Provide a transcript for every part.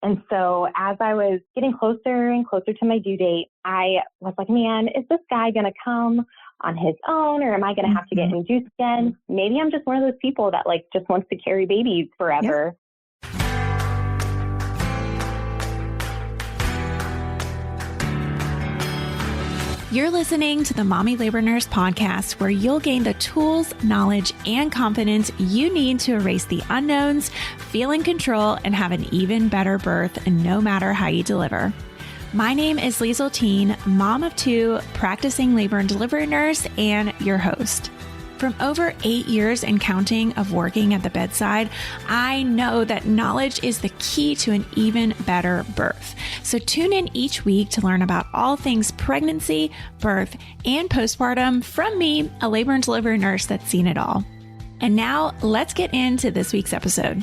And so as I was getting closer and closer to my due date, I was like, man, is this guy going to come on his own, or am I going to have to get induced again? Maybe I'm just one of those people that like just wants to carry babies forever. You're listening to the Mommy Labor Nurse podcast, where you'll gain the tools, knowledge, and confidence you need to erase the unknowns, feel in control, and have an even better birth, no matter how you deliver. My name is Liesl Teen, mom of two, practicing labor and delivery nurse, and your host. From over 8 years and counting of working at the bedside, I know that knowledge is the key to an even better birth. So tune in each week to learn about all things pregnancy, birth, and postpartum from me, a labor and delivery nurse that's seen it all. And now let's get into this week's episode.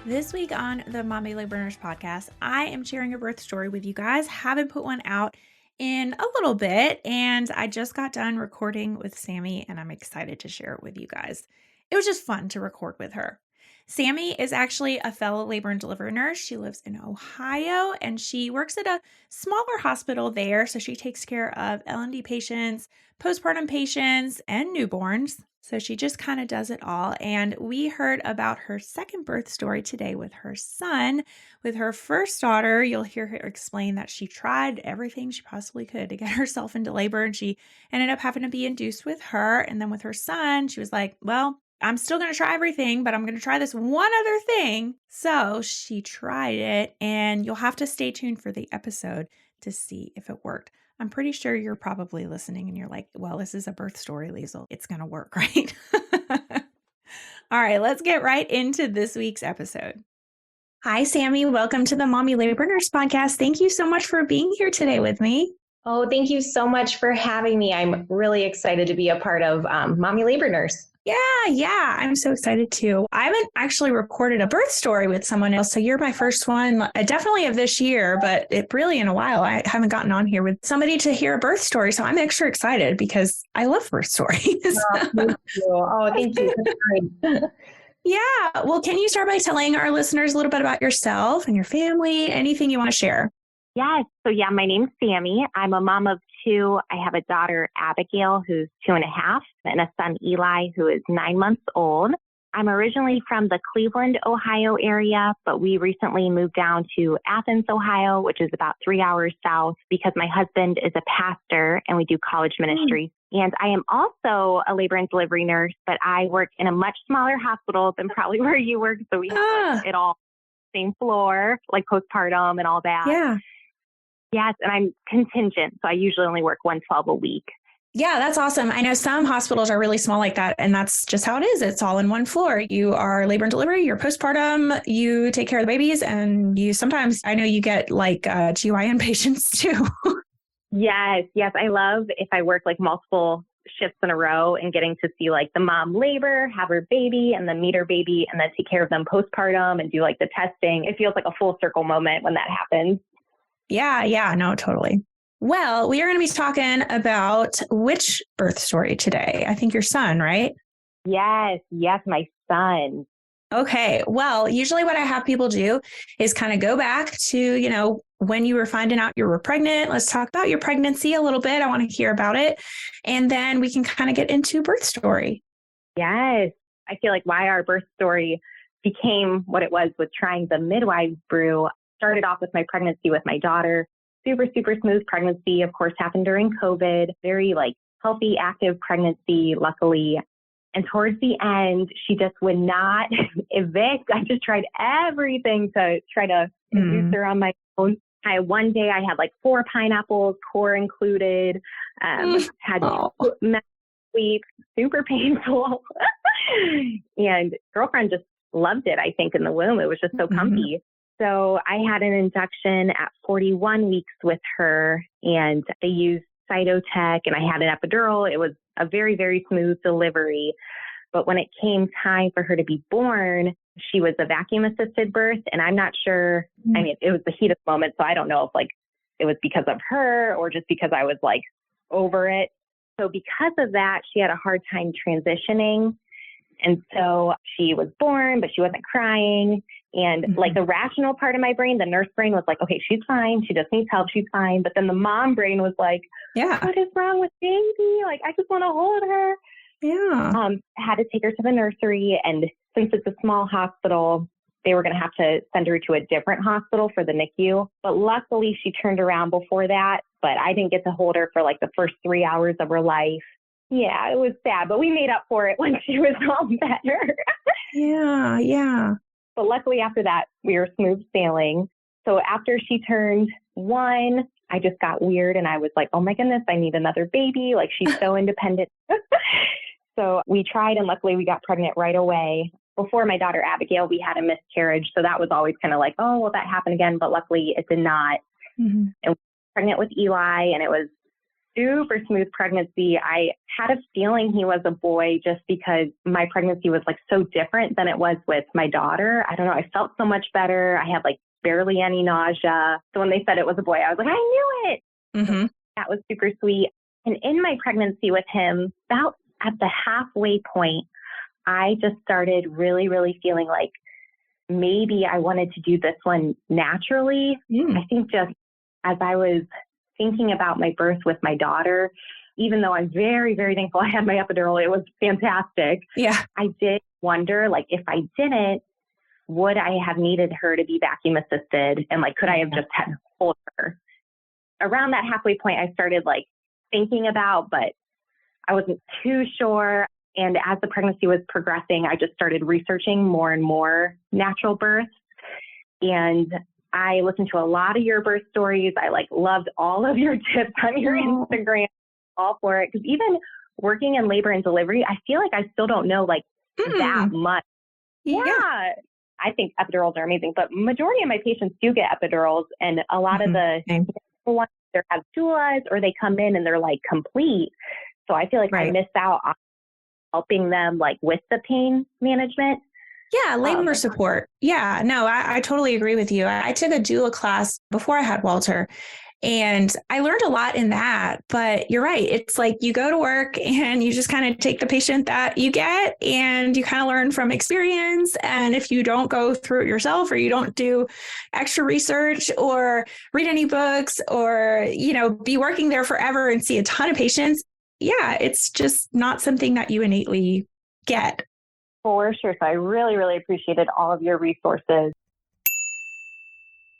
This week on the Mommy Labor Nurse podcast, I am sharing a birth story with you guys. Haven't put one out in a little bit, and I just got done recording with Sami, and I'm excited to share it with you guys. It was just fun to record with her. Sami is actually a fellow labor and delivery nurse. She lives in Ohio, and she works at a smaller hospital there, so she takes care of L&D patients, postpartum patients, and newborns. So she just kind of does it all. And we heard about her second birth story today with her son. With her first daughter, you'll hear her explain that she tried everything she possibly could to get herself into labor, and she ended up having to be induced with her. And then with her son, she was like, well, I'm still going to try everything, but I'm going to try this one other thing. So she tried it, and you'll have to stay tuned for the episode to see if it worked. I'm pretty sure you're probably listening and you're like, well, this is a birth story, Liesl. It's going to work, right? All right, let's get right into this week's episode. Hi, Sami. Welcome to the Mommy Labor Nurse podcast. Thank you so much for being here today with me. Oh, thank you so much for having me. I'm really excited to be a part of Mommy Labor Nurse. Yeah. I'm so excited too. I haven't actually recorded a birth story with someone else, so you're my first one, definitely of this year, but it really in a while. I haven't gotten on here with somebody to hear a birth story, so I'm extra excited because I love birth stories. Thank you. Yeah. Well, can you start by telling our listeners a little bit about yourself and your family, anything you want to share? Yes. So my name's Sami. I'm a mom of two. I have a daughter, Abigail, who's 2.5, and a son, Eli, who is 9 months old. I'm originally from the Cleveland, Ohio area, but we recently moved down to Athens, Ohio, which is about 3 hours south, because my husband is a pastor and we do college ministry. And I am also a labor and delivery nurse, but I work in a much smaller hospital than probably where you work. So we have it all same floor, like postpartum and all that. Yeah. Yes, and I'm contingent, so I usually only work 112 a week. Yeah, that's awesome. I know some hospitals are really small like that, and that's just how it is. It's all in one floor. You are labor and delivery, you're postpartum, you take care of the babies, and you sometimes, I know you get like GYN patients too. Yes. I love if I work like multiple shifts in a row and getting to see like the mom labor, have her baby, and then meet her baby, and then take care of them postpartum and do like the testing. It feels like a full circle moment when that happens. Yeah, no, totally. Well, we are going to be talking about which birth story today? I think your son, right? Yes, my son. Okay. Well, usually what I have people do is kind of go back to, when you were finding out you were pregnant. Let's talk about your pregnancy a little bit. I want to hear about it. And then we can kind of get into birth story. Yes. I feel like why our birth story became what it was with trying the Midwives Brew. Started off with my pregnancy with my daughter. Super, super smooth pregnancy, of course, happened during COVID. Very healthy, active pregnancy, luckily. And towards the end, she just would not evict. I just tried everything to try to induce her on my own. One day I had 4 pineapples, core included, had sleep, super painful. And girlfriend just loved it, I think, in the womb. It was just so comfy. So I had an induction at 41 weeks with her, and they used Cytotec, and I had an epidural. It was a very, very smooth delivery. But when it came time for her to be born, she was a vacuum-assisted birth, and I'm not sure. I mean, it was the heat of the moment, so I don't know if it was because of her or just because I was over it. So because of that, she had a hard time transitioning. And so she was born, but she wasn't crying. And like the rational part of my brain, the nurse brain was like, okay, she's fine. She just needs help. She's fine. But then the mom brain was like, what is wrong with baby? Like, I just want to hold her. Yeah. Had to take her to the nursery. And since it's a small hospital, they were going to have to send her to a different hospital for the NICU. But luckily she turned around before that. But I didn't get to hold her for like the first 3 hours of her life. Yeah, it was sad, but we made up for it when she was all better. Yeah. But luckily after that, we were smooth sailing. So after she turned 1, I just got weird and I was like, oh my goodness, I need another baby. Like she's so independent. So we tried and luckily we got pregnant right away. Before my daughter Abigail, we had a miscarriage. So that was always kind of like, oh, will that happen again? But luckily it did not. And we were pregnant with Eli and it was super smooth pregnancy. I had a feeling he was a boy just because my pregnancy was like so different than it was with my daughter. I don't know. I felt so much better. I had like barely any nausea. So when they said it was a boy, I was like, I knew it. So that was super sweet. And in my pregnancy with him, about at the halfway point, I just started really, really feeling like maybe I wanted to do this one naturally. I think just as I was thinking about my birth with my daughter, even though I'm very, very thankful I had my epidural, it was fantastic. Yeah. I did wonder, like, if I didn't, would I have needed her to be vacuum assisted? And like, could I have just had to hold her? Around that halfway point, I started like thinking about, but I wasn't too sure. And as the pregnancy was progressing, I just started researching more and more natural births. And I listened to a lot of your birth stories. I like loved all of your tips on your Instagram, all for it. Because even working in labor and delivery, I feel like I still don't know like that much. Yeah. I think epidurals are amazing, but majority of my patients do get epidurals. And a lot of the ones either have doulas or they come in and they're like complete. So I feel like I missed out on helping them like with the pain management. Yeah, labor support. Yeah, no, I totally agree with you. I took a doula class before I had Walter, and I learned a lot in that. But you're right. It's like you go to work and you just kind of take the patient that you get and you kind of learn from experience. And if you don't go through it yourself or you don't do extra research or read any books or, be working there forever and see a ton of patients, it's just not something that you innately get. For sure. So I really, really appreciated all of your resources.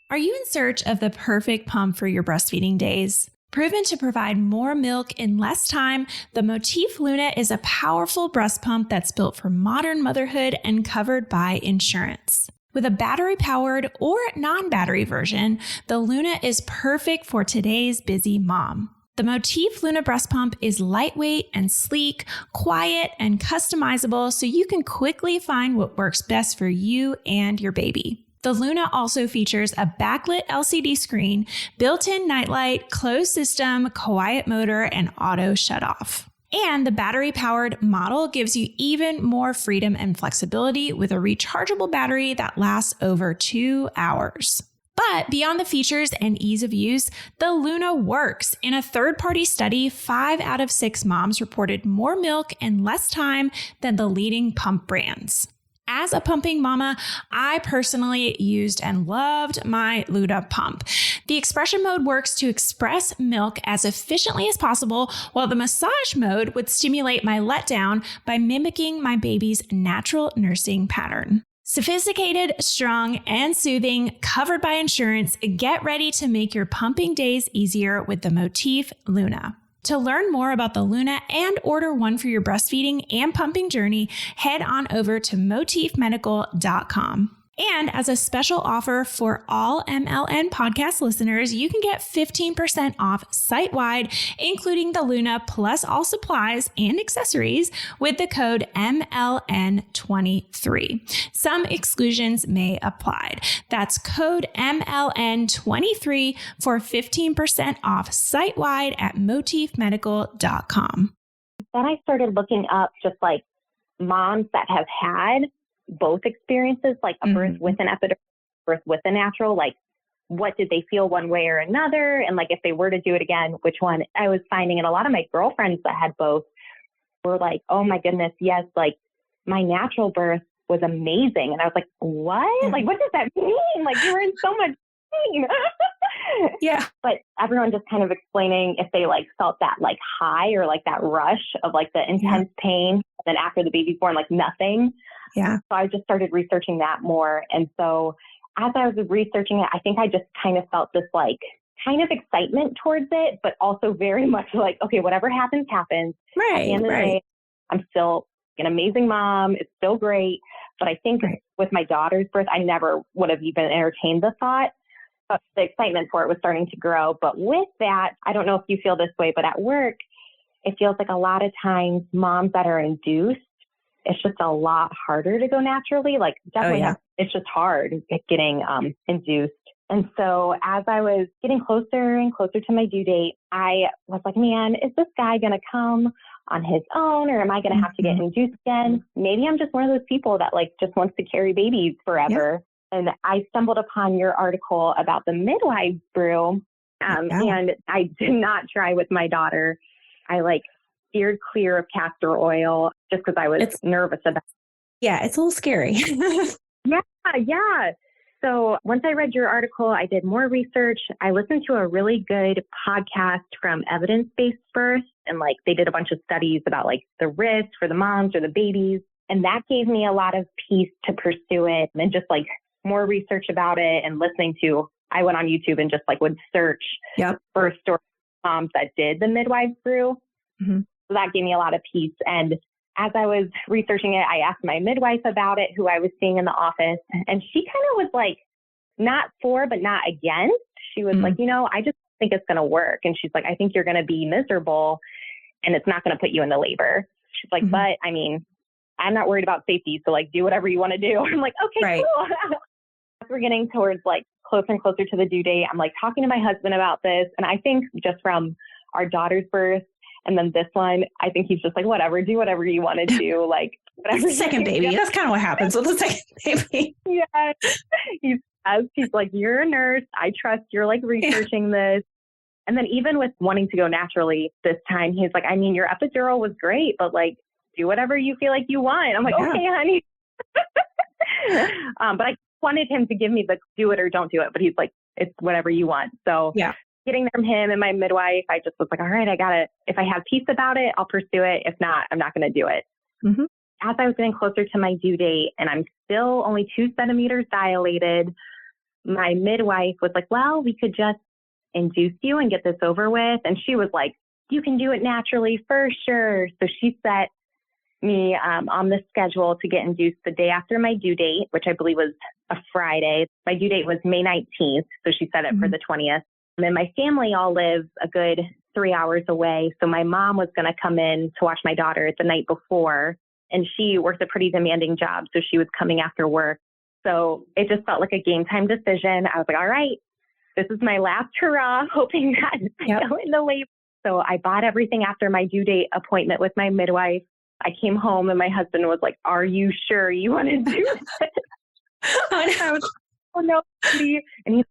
Are you in search of the perfect pump for your breastfeeding days? Proven to provide more milk in less time, the Motif Luna is a powerful breast pump that's built for modern motherhood and covered by insurance. With a battery-powered or non-battery version, the Luna is perfect for today's busy mom. The Motif Luna breast pump is lightweight and sleek, quiet and customizable so you can quickly find what works best for you and your baby. The Luna also features a backlit LCD screen, built-in nightlight, closed system, quiet motor, and auto shutoff. And the battery-powered model gives you even more freedom and flexibility with a rechargeable battery that lasts over 2 hours. But beyond the features and ease of use, the Luna works. In a third-party study, 5 out of 6 moms reported more milk in less time than the leading pump brands. As a pumping mama, I personally used and loved my Luna pump. The expression mode works to express milk as efficiently as possible, while the massage mode would stimulate my letdown by mimicking my baby's natural nursing pattern. Sophisticated, strong, and soothing, covered by insurance, get ready to make your pumping days easier with the Motif Luna. To learn more about the Luna and order one for your breastfeeding and pumping journey, head on over to motifmedical.com. And as a special offer for all MLN podcast listeners, you can get 15% off site-wide, including the Luna plus all supplies and accessories with the code MLN23. Some exclusions may apply. That's code MLN23 for 15% off site-wide at motifmedical.com. Then I started looking up just like moms that have had both experiences, like a birth with an epidural, birth with a natural, like what did they feel one way or another? And like, if they were to do it again, which one? I was finding, and a lot of my girlfriends that had both were like, oh my goodness, yes, like my natural birth was amazing. And I was like, what? Yeah. Like, what does that mean? Like, you were in so much pain. Yeah. But everyone just kind of explaining if they like felt that like high or like that rush of like the intense pain. And then after the baby's born, like nothing. Yeah. So I just started researching that more. And so as I was researching it, I think I just kind of felt this like kind of excitement towards it, but also very much like, okay, whatever happens, happens. At the end of the day, I'm still an amazing mom. It's still great. But I think with my daughter's birth, I never would have even entertained the thought. But the excitement for it was starting to grow. But with that, I don't know if you feel this way, but at work, it feels like a lot of times moms that are induced, it's just a lot harder to go naturally. Like definitely, it's just hard getting induced. And so as I was getting closer and closer to my due date, I was like, man, is this guy going to come on his own, or am I going to have to get induced again? Maybe I'm just one of those people that like just wants to carry babies forever. Yeah. And I stumbled upon your article about the Midwives Brew. And I did not try with my daughter. I like steered clear of castor oil just because I was nervous about it. Yeah, it's a little scary. Yeah. So once I read your article, I did more research. I listened to a really good podcast from Evidence-Based Birth, and like they did a bunch of studies about like the risk for the moms or the babies. And that gave me a lot of peace to pursue it, and just more research about it and listening to, I went on YouTube and just would search birth story moms that did the Midwives Brew. Mm-hmm. So that gave me a lot of peace. And as I was researching it, I asked my midwife about it, who I was seeing in the office. And she kind of was not for, but not against. She was like, I just think it's going to work. And she's like, I think you're going to be miserable and it's not going to put you into labor. She's like, but I mean, I'm not worried about safety. So do whatever you want to do. I'm like, okay, cool. As we're getting towards closer and closer to the due date, I'm talking to my husband about this. And I think just from our daughter's birth, and then this one, I think he's just whatever, do whatever you want to do. Whatever. Second baby. That's kind of what happens with the second baby. Yeah. He's like, you're a nurse. I trust you're researching this. And then even with wanting to go naturally this time, he's like, I mean, your epidural was great, but do whatever you feel like you want. I'm like, okay, honey. But I wanted him to give me the do it or don't do it. But he's like, it's whatever you want. So getting from him and my midwife, I just was like, all right, I got it. If I have peace about it, I'll pursue it. If not, I'm not going to do it. Mm-hmm. As I was getting closer to my due date and I'm still only 2 centimeters dilated, my midwife was like, well, we could just induce you and get this over with. And she was like, you can do it naturally for sure. So she set me on the schedule to get induced the day after my due date, which I believe was a Friday. My due date was May 19th. So she set it for the 20th. And then my family all lives a good 3 hours away. So my mom was going to come in to watch my daughter the night before. And she works a pretty demanding job. So she was coming after work. So it just felt like a game time decision. I was like, all right, this is my last hurrah, hoping that I go into labor. So I bought everything after my due date appointment with my midwife. I came home and my husband was like, are you sure you want to do this? I was like, oh no, Cindy. And he's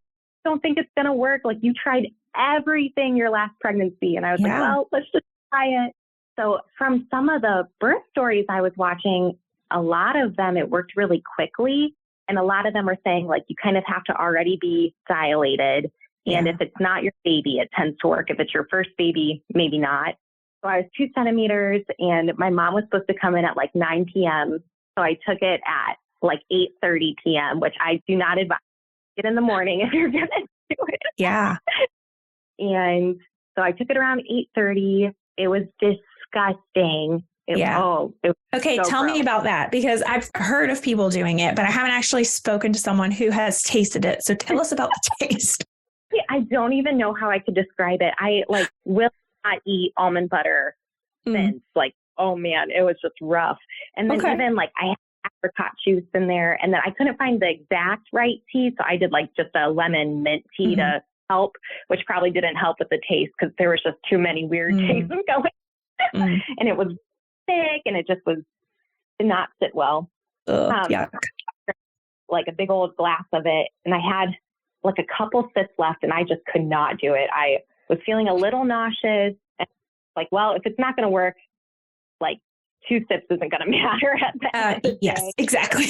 don't think it's going to work. You tried everything your last pregnancy. And I was like, well, let's just try it. So from some of the birth stories I was watching, a lot of them, it worked really quickly. And a lot of them are saying you kind of have to already be dilated. And if it's not your baby, it tends to work. If it's your first baby, maybe not. So I was 2 centimeters and my mom was supposed to come in at 9 p.m. So I took it at 8:30 p.m., which I do not advise. Get in the morning if you're going to do it. Yeah. And so I took it around 8:30. It was disgusting. Okay, tell me about that, because I've heard of people doing it, but I haven't actually spoken to someone who has tasted it. So tell us about the taste. I don't even know how I could describe it. I will not eat almond butter since. Oh man, it was just rough. And then even I had apricot juice in there, and then I couldn't find the exact right tea. So I did just a lemon mint tea to help, which probably didn't help with the taste because there was just too many weird tastes going. And it was thick and it just did not sit well. A big old glass of it. And I had a couple sips left and I just could not do it. I was feeling a little nauseous and well, if it's not going to work, 2 sips isn't going to matter at the end of the yes, day. exactly.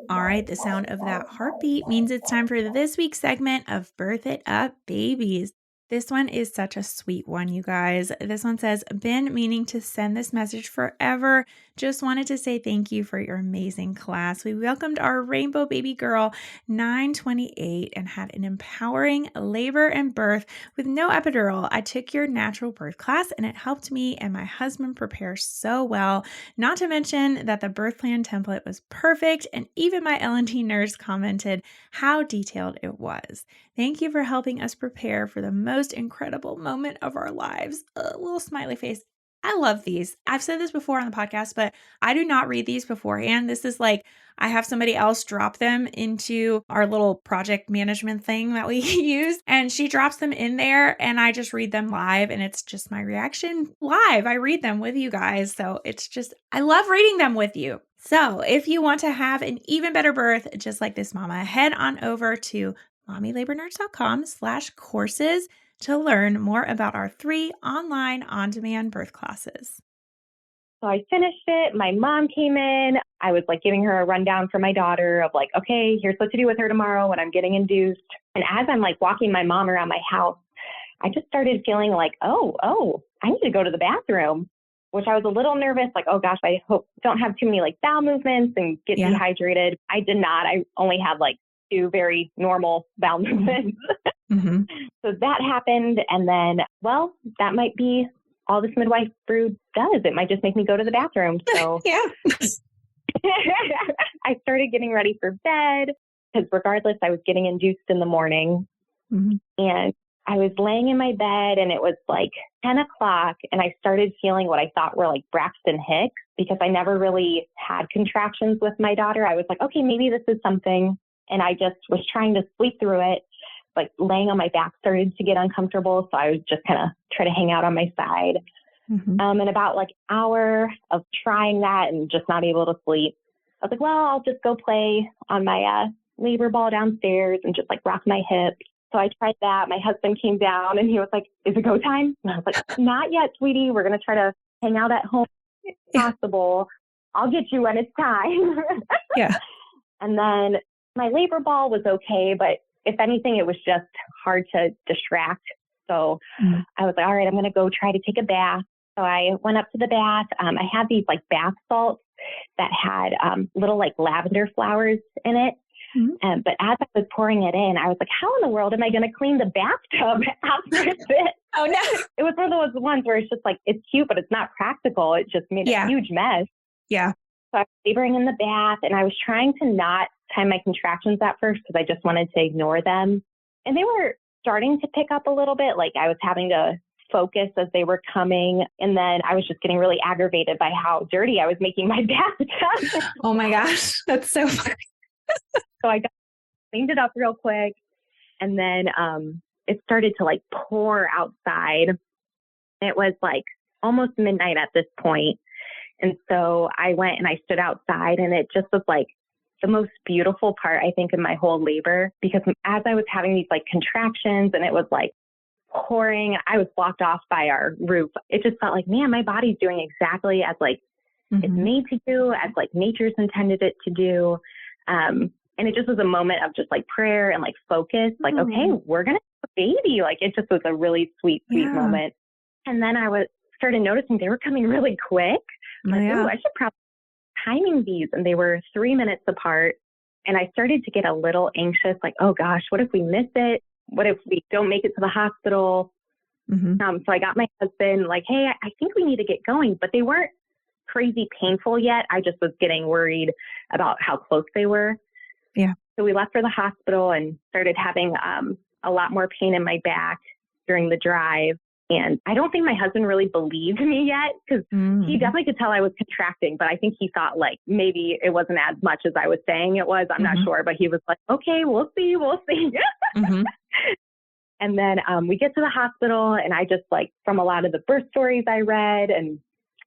All right. The sound of that heartbeat means it's time for this week's segment of Birth It Up Babies. This one is such a sweet one, you guys. This one says, been meaning to send this message forever. Just wanted to say thank you for your amazing class. We welcomed our rainbow baby girl, 928, and had an empowering labor and birth with no epidural. I took your natural birth class and it helped me and my husband prepare so well. Not to mention that the birth plan template was perfect, and even my L&T nurse commented how detailed it was. Thank you for helping us prepare for the most incredible moment of our lives. A little smiley face. I love these. I've said this before on the podcast, but I do not read these beforehand. This is like I have somebody else drop them into our little project management thing that we use, and she drops them in there and I just read them live, and it's just my reaction live. I read them with you guys. So it's just, I love reading them with you. So if you want to have an even better birth, just like this mama, head on over to mommylabornurse.com/courses to learn more about our 3 online on-demand birth classes. So I finished it. My mom came in. I was like giving her a rundown for my daughter of like, okay, here's what to do with her tomorrow when I'm getting induced. And as I'm like walking my mom around my house, I just started feeling like, oh, I need to go to the bathroom, which I was a little nervous. Like, oh gosh, I hope don't have too many like bowel movements and get dehydrated. I did not. I only had like 2 very normal bowel movements. Mm-hmm. So that happened. And then, well, that might be all this Midwives Brew does. It might just make me go to the bathroom. So yeah. I started getting ready for bed because regardless, I was getting induced in the morning. Mm-hmm. And I was laying in my bed and it was like 10 o'clock and I started feeling what I thought were like Braxton Hicks because I never really had contractions with my daughter. I was like, okay, maybe this is something. And I just was trying to sleep through it. Like laying on my back started to get uncomfortable. So I was just kind of try to hang out on my side. Mm-hmm. And about like an hour of trying that and just not able to sleep, I was like, well, I'll just go play on my labor ball downstairs and just like rock my hips. So I tried that. My husband came down and he was like, is it go time? And I was like, not yet, sweetie. We're going to try to hang out at home if possible. I'll get you when it's time. Yeah. And then my labor ball was okay, but if anything, it was just hard to distract. So I was like, all right, I'm going to go try to take a bath. So I went up to the bath. I had these like bath salts that had little like lavender flowers in it. Mm-hmm. But as I was pouring it in, I was like, how in the world am I going to clean the bathtub after this? Oh, no. It was one of those ones where it's just like, it's cute, but it's not practical. It just made a huge mess. Yeah. So I was laboring in the bath and I was trying to not time my contractions at first because I just wanted to ignore them. And they were starting to pick up a little bit. Like I was having to focus as they were coming. And then I was just getting really aggravated by how dirty I was making my bathtub. Oh my gosh. That's so funny. So I cleaned it up real quick. And then it started to like pour outside. It was like almost midnight at this point. And so I went and I stood outside and it just was like the most beautiful part, I think, in my whole labor, because as I was having these like contractions and it was like pouring, I was blocked off by our roof. It just felt like, man, my body's doing exactly as like it's made to do, as like nature's intended it to do. And it just was a moment of just like prayer and like focus, like, okay, we're going to have a baby. Like it just was a really sweet moment. And then I started noticing they were coming really quick. Like, I should probably timing these. And they were 3 minutes apart. And I started to get a little anxious, like, oh gosh, what if we miss it? What if we don't make it to the hospital? So I got my husband like, hey, I think we need to get going, but they weren't crazy painful yet. I just was getting worried about how close they were. Yeah. So we left for the hospital and started having a lot more pain in my back during the drive. And I don't think my husband really believed me yet because he definitely could tell I was contracting, but I think he thought like maybe it wasn't as much as I was saying it was. I'm not sure, but he was like, okay, we'll see. And then we get to the hospital and I just like from a lot of the birth stories I read and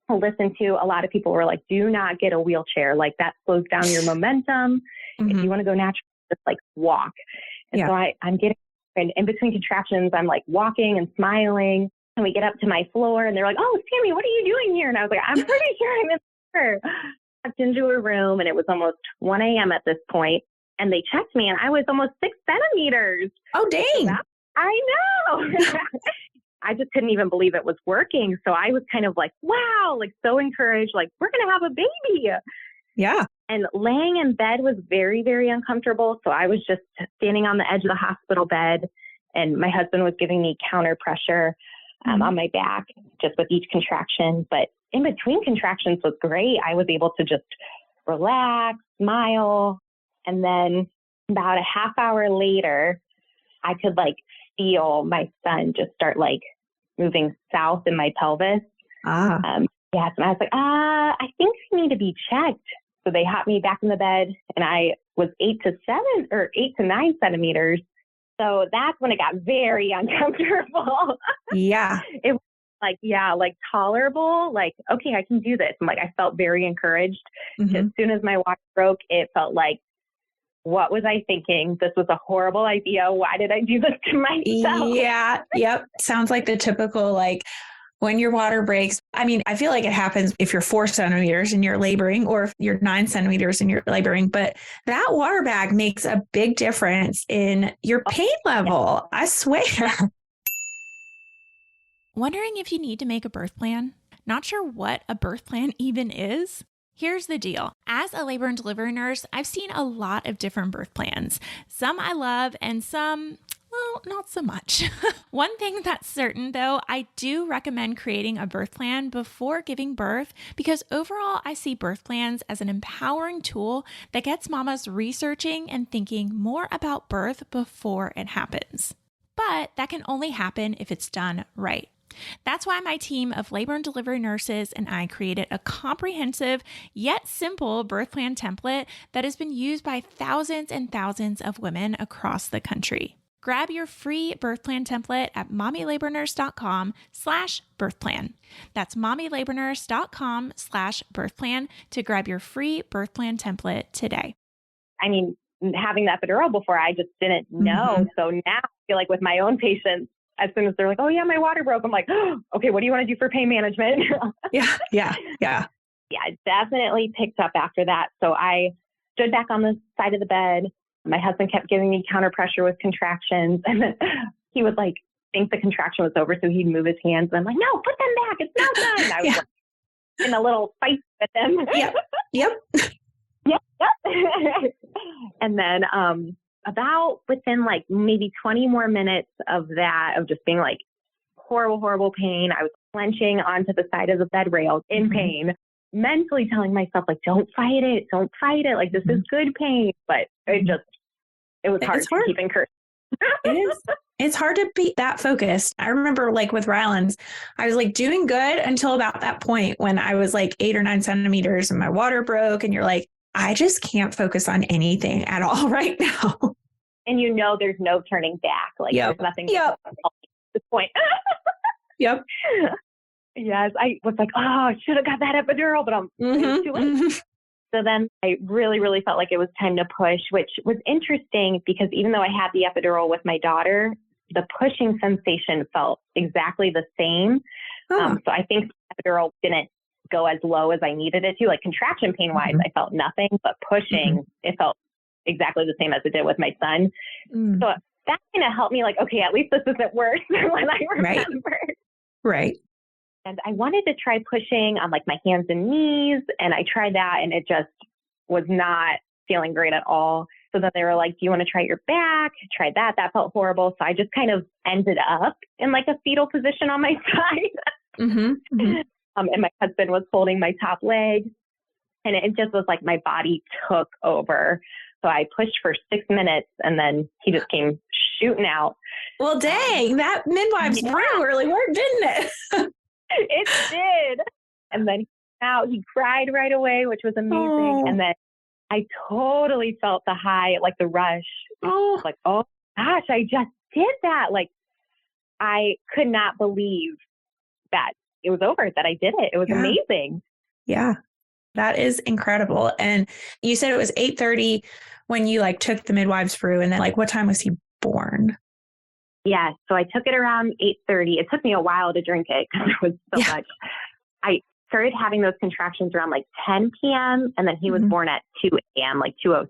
listened to, a lot of people were like, do not get a wheelchair. Like that slows down your momentum. If you want to go natural, just like walk. And so I'm getting, and in between contractions, I'm like walking and smiling. And we get up to my floor and they're like, oh, Sami, what are you doing here? And I was like, I'm pretty sure I'm in here. I walked into a room and it was almost 1 a.m. at this point. And they checked me and I was almost 6 centimeters. Oh, dang. I know. I just couldn't even believe it was working. So I was kind of like, wow, like so encouraged, like we're going to have a baby. Yeah. And laying in bed was very, very uncomfortable. So I was just standing on the edge of the hospital bed and my husband was giving me counter pressure on my back just with each contraction. But in between contractions was great. I was able to just relax, smile. And then about a half hour later, I could like feel my son just start like moving south in my pelvis. Yes. And I was like, I think I need to be checked. So they hopped me back in the bed and I was 8 to 9 centimeters. So that's when it got very uncomfortable. Yeah. It was like tolerable, like, okay, I can do this. And like, I felt very encouraged. As soon as my water broke, it felt like, what was I thinking? This was a horrible idea. Why did I do this to myself? Yeah. Yep. Sounds like the typical, like when your water breaks. I mean, I feel like it happens if you're 4 centimeters and you're laboring or if you're 9 centimeters and you're laboring, but that water bag makes a big difference in your pain level. I swear. Wondering if you need to make a birth plan? Not sure what a birth plan even is? Here's the deal. As a labor and delivery nurse, I've seen a lot of different birth plans. Some I love and some, well, not so much. One thing that's certain though, I do recommend creating a birth plan before giving birth because overall I see birth plans as an empowering tool that gets mamas researching and thinking more about birth before it happens. But that can only happen if it's done right. That's why my team of labor and delivery nurses and I created a comprehensive yet simple birth plan template that has been used by thousands and thousands of women across the country. Grab your free birth plan template at mommylabornurse.com/birthplan. That's mommylabornurse.com/birthplan to grab your free birth plan template today. I mean, having the epidural before, I just didn't know. So now I feel like with my own patients, as soon as they're like, oh yeah, my water broke, I'm like, oh, okay, what do you want to do for pain management? Yeah. It definitely picked up after that. So I stood back on the side of the bed. My husband kept giving me counter pressure with contractions. And then he would like think the contraction was over. So he'd move his hands. And I'm like, no, put them back. It's not done. I was like, in a little fight with him. Yep. And then, about within like maybe 20 more minutes of that, of just being like horrible pain, I was clenching onto the side of the bed rail in pain, mentally telling myself like, don't fight it. Like, this is good pain. But it was hard to keep encouraged. It is. It's hard to be that focused. I remember like with Rylands, I was like doing good until about that point when I was like 8 or 9 centimeters and my water broke and you're like, I just can't focus on anything at all right now. And you know, there's no turning back. Like there's nothing at this point. Yep. Yes. I was like, oh, I should have got that epidural, but I'm too late. So then I really, really felt like it was time to push, which was interesting because even though I had the epidural with my daughter, the pushing sensation felt exactly the same. So I think the epidural didn't go as low as I needed it to. Like contraction pain wise, I felt nothing, but pushing, it felt exactly the same as it did with my son. So that kind of helped me like, okay, at least this isn't worse than when I remember. Right. And I wanted to try pushing on like my hands and knees. And I tried that and it just was not feeling great at all. So then they were like, do you want to try your back? Try that. That felt horrible. So I just kind of ended up in like a fetal position on my side. And my husband was holding my top leg. And it just was like my body took over. So I pushed for 6 minutes and then he just came shooting out. Well, dang, that Midwives Brew really worked, didn't it? It did. And then he cried right away, which was amazing. And then I totally felt the high, like the rush. Like, oh gosh, I just did that. Like I could not believe that it was over, that I did it. It was amazing. Yeah. That is incredible. And you said it was 8:30 when you like took the Midwives Brew, and then like what time was he born? Yeah. So I took it around 8:30. It took me a while to drink it because it was so much. I started having those contractions around like 10 p.m. and then he was born at 2 a.m., like 2:06.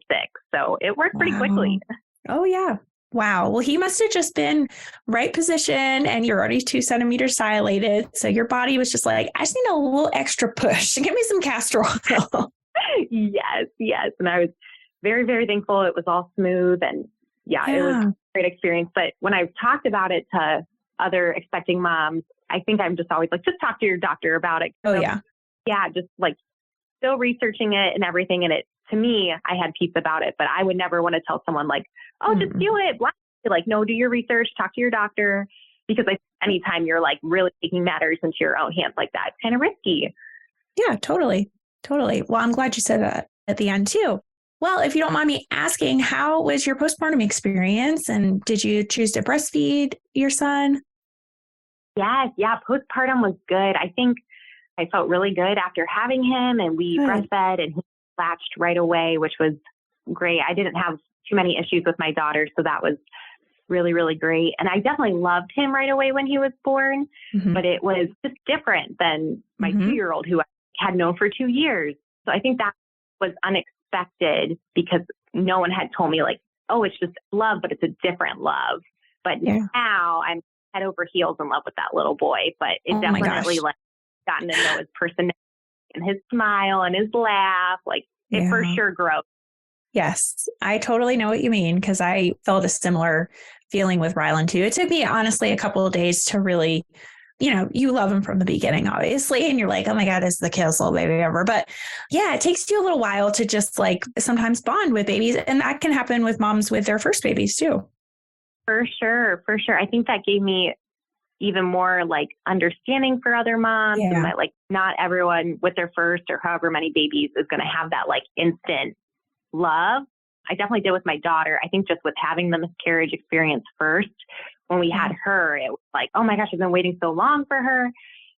So it worked pretty quickly. Oh, yeah. Wow. Well, he must have just been right position and you're already 2 centimeters dilated. So your body was just like, I just need a little extra push. Give me some castor oil. Yes. And I was very, very thankful. It was all smooth and it was a great experience. But when I've talked about it to other expecting moms, I think I'm just always like, just talk to your doctor about it. Oh, yeah. Yeah. Just like still researching it and everything. And to me, I had peace about it, but I would never want to tell someone like, oh, just do it. Like, no, do your research, talk to your doctor. Because anytime you're like really taking matters into your own hands like that, it's kind of risky. Yeah, totally. Well, I'm glad you said that at the end too. Well, if you don't mind me asking, how was your postpartum experience? And did you choose to breastfeed your son? Yes. Yeah. Postpartum was good. I think I felt really good after having him and we breastfed and he latched right away, which was great. I didn't have too many issues with my daughter. So that was really, really great. And I definitely loved him right away when he was born, but it was just different than my 2-year-old who I had known for 2 years. So I think that was unexpected because no one had told me like, oh, it's just love, but it's a different love. But now I'm head over heels in love with that little boy, but it definitely like gotten to know his personality and his smile and his laugh. Like it for sure grows. Yes, I totally know what you mean because I felt a similar feeling with Rylan too. It took me honestly a couple of days to really, you love him from the beginning, obviously. And you're like, oh my God, this is the cutest little baby ever. But yeah, it takes you a little while to just like sometimes bond with babies. And that can happen with moms with their first babies too. For sure. I think that gave me even more like understanding for other moms and that like not everyone with their first or however many babies is going to have that like instant love. I definitely did with my daughter. I think just with having the miscarriage experience first, when we had her, it was like, oh my gosh, I've been waiting so long for her.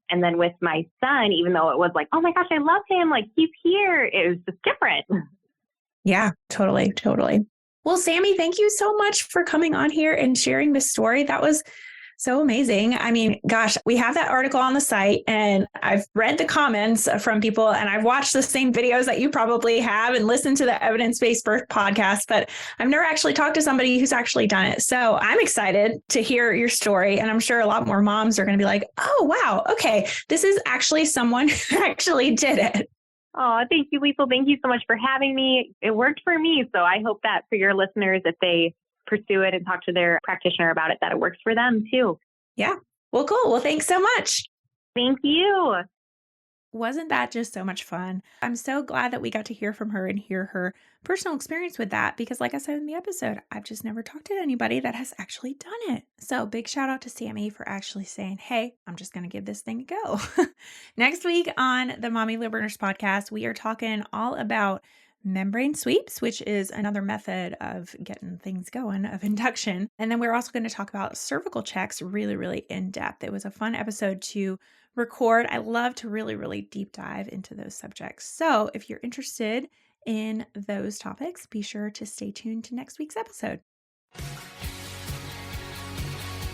And then with my son, even though it was like, oh my gosh, I love him. Like he's here. It was just different. Yeah, totally. Well, Sami, thank you so much for coming on here and sharing this story. That was so amazing. I mean, gosh, we have that article on the site and I've read the comments from people and I've watched the same videos that you probably have and listened to the Evidence-Based Birth podcast, but I've never actually talked to somebody who's actually done it. So I'm excited to hear your story. And I'm sure a lot more moms are going to be like, oh, wow. Okay. This is actually someone who actually did it. Oh, thank you, Liesl. Thank you so much for having me. It worked for me. So I hope that for your listeners, if they pursue it and talk to their practitioner about it, that it works for them too. Yeah. Well, cool. Well, thanks so much. Thank you. Wasn't that just so much fun? I'm so glad that we got to hear from her and hear her personal experience with that because like I said in the episode, I've just never talked to anybody that has actually done it. So big shout out to Sami for actually saying, hey, I'm just going to give this thing a go. Next week on the Mommy Liberners podcast, we are talking all about membrane sweeps, which is another method of getting things going of induction. And then we're also going to talk about cervical checks really, really in depth. It was a fun episode to record. I love to really, really deep dive into those subjects. So if you're interested in those topics, be sure to stay tuned to next week's episode.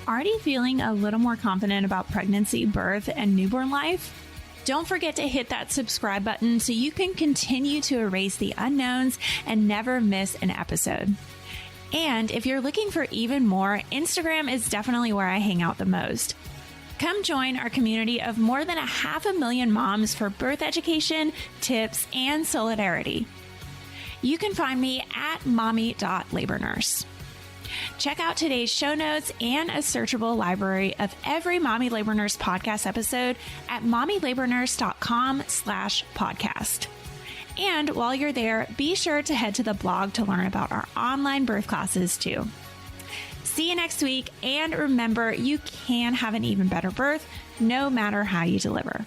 Already feeling a little more confident about pregnancy, birth, and newborn life? Don't forget to hit that subscribe button so you can continue to erase the unknowns and never miss an episode. And if you're looking for even more, Instagram is definitely where I hang out the most. Come join our community of more than 500,000 moms for birth education, tips, and solidarity. You can find me at mommy.labornurse. Check out today's show notes and a searchable library of every Mommy Labor Nurse podcast episode at mommylabornurse.com/podcast. And while you're there, be sure to head to the blog to learn about our online birth classes too. See you next week. And remember, you can have an even better birth no matter how you deliver.